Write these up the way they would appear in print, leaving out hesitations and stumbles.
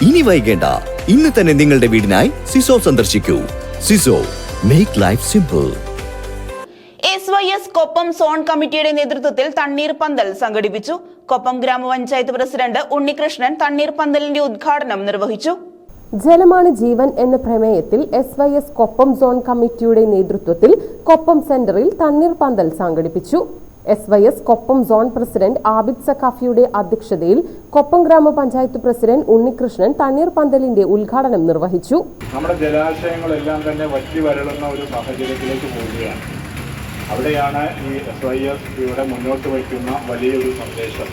ഇനി വൈകേണ്ട, ഇന്ന് തന്നെ നിങ്ങളുടെ വീടിനായി സിസോ സന്ദർശിക്കൂ. സിസോ, make life simple. SYS Koppam zone കമ്മിറ്റിയുടെ നേതൃത്വത്തിൽ തണ്ണീർപന്തൽ സംഘടിപ്പിച്ചു. കൊപ്പം ഗ്രാമപഞ്ചായത്ത് പ്രസിഡന്റ് ഉണ്ണികൃഷ്ണൻ തണ്ണീർപന്തലിന്റെ ഉദ്ഘാടനം നിർവഹിച്ചു. ജലമാണ് ജീവൻ എന്ന പ്രമേയത്തിൽ SYS കൊപ്പം സോൺ കമ്മിറ്റിയുടെ നേതൃത്വത്തിൽ കൊപ്പം സെന്ററിൽ തണ്ണീർപന്തൽ സംഘടിപ്പിച്ചു. SYS Koppam zone president Abid സഖാഫിയുടെ അധ്യക്ഷതയിൽ കൊപ്പം ഗ്രാമപഞ്ചായത്ത് പ്രസിഡന്റ് ഉണ്ണികൃഷ്ണൻ തണ്ണീർപന്തലിന്റെ ഉദ്ഘാടനം നിർവഹിച്ചു. നമ്മുടെ ജലാശയങ്ങളെല്ലാം തന്നെ വറ്റി വരളുന്ന ഒരു സാഹചര്യത്തിലേക്ക് പോവുകയാണ്. അവിടെയാണ് ഈ SYS ഇവിടെ മുന്നോട്ട് വയ്ക്കുന്ന വലിയൊരു സന്ദേശം.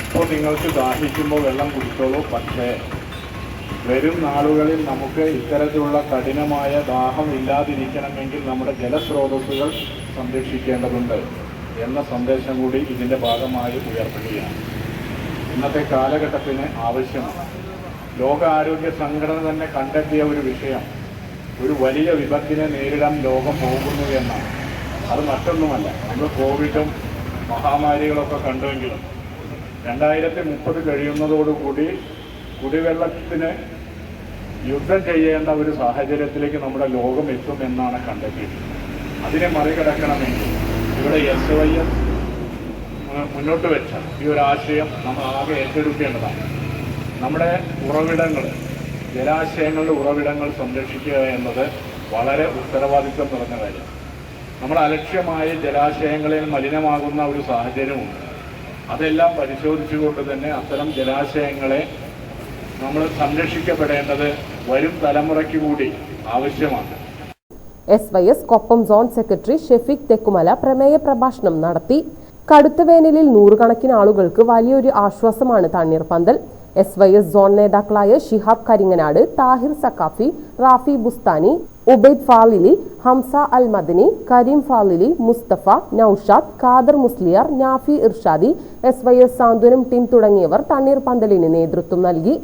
ഇപ്പോൾ നിങ്ങൾക്ക് ദാഹിക്കുമ്പോൾ വെള്ളം കുടിച്ചോളൂ, പക്ഷേ വരും നാളുകളിൽ നമുക്ക് ഇത്തരത്തിലുള്ള കഠിനമായ ദാഹം ഇല്ലാതിരിക്കണമെങ്കിൽ നമ്മുടെ ജലസ്രോതസ്സുകൾ സംരക്ഷിക്കേണ്ടതുണ്ട് എന്ന സന്ദേശം കൂടി ഇതിൻ്റെ ഭാഗമായി ഉയർത്തുകയാണ്. ഇന്നത്തെ കാലഘട്ടത്തിന് ആവശ്യമാണ്. ലോകാരോഗ്യ സംഘടന തന്നെ കണ്ടെത്തിയ ഒരു വിഷയം, ഒരു വലിയ വിപത്തിനെ നേരിടാൻ ലോകം പോകുന്നു എന്നാണ്. അത് മറ്റൊന്നുമല്ല, നമ്മൾ കോവിഡും മഹാമാരികളൊക്കെ കണ്ടുവെങ്കിലും 2030 കഴിയുന്നതോടുകൂടി കുടിവെള്ളത്തിന് യുദ്ധം ചെയ്യേണ്ട ഒരു സാഹചര്യത്തിലേക്ക് നമ്മുടെ ലോകം എത്തുമെന്നാണ് കണ്ടെത്തിയിട്ടുള്ളത്. അതിനെ മറികടക്കണമെങ്കിൽ ഇവിടെ SYS മുന്നോട്ട് വെച്ച ഈ ഒരു ആശയം നമ്മൾ ആകെ ഏറ്റെടുക്കേണ്ടതാണ്. നമ്മുടെ ഉറവിടങ്ങൾ, ജലാശയങ്ങളുടെ ഉറവിടങ്ങൾ സംരക്ഷിക്കുക എന്നത് വളരെ ഉത്തരവാദിത്വം നിറഞ്ഞ കാര്യം. നമ്മൾ അലക്ഷ്യമായി ജലാശയങ്ങളിൽ മലിനമാകുന്ന ഒരു സാഹചര്യമുണ്ട്. അതെല്ലാം പരിശോധിച്ചുകൊണ്ട് തന്നെ അത്തരം ജലാശയങ്ങളെ നമ്മൾ സംരക്ഷിക്കപ്പെടേണ്ടത് വരും തലമുറയ്ക്ക് കൂടി ആവശ്യമാണ്. SYS Koppam zone secretary Shafeeq Thekkumala പ്രമേയ പ്രഭാഷണം നടത്തി. കടുത്ത വേനലിൽ നൂറുകണക്കിന് ആളുകൾക്ക് വലിയൊരു ആശ്വാസമാണ് തണ്ണീർപന്തൽ. SYS സോൺ നേതാക്കളായ ഷിഹാബ് കരിങ്ങനാട്, താഹിർ സഖാഫി, റാഫി ബുസ്താനി, ഉബൈദ് ഫാലിലി, ഹംസ അൽ മദനി, കരീം ഫാലിലി, മുസ്തഫ, നൌഷാദ്, ഖാദർ മുസ്ലിയാർ, നാഫി ഇർഷാദി, SYS സാന്ത്വനം ടീം തുടങ്ങിയവർ തണ്ണീർപന്തലിന് നേതൃത്വം നൽകി.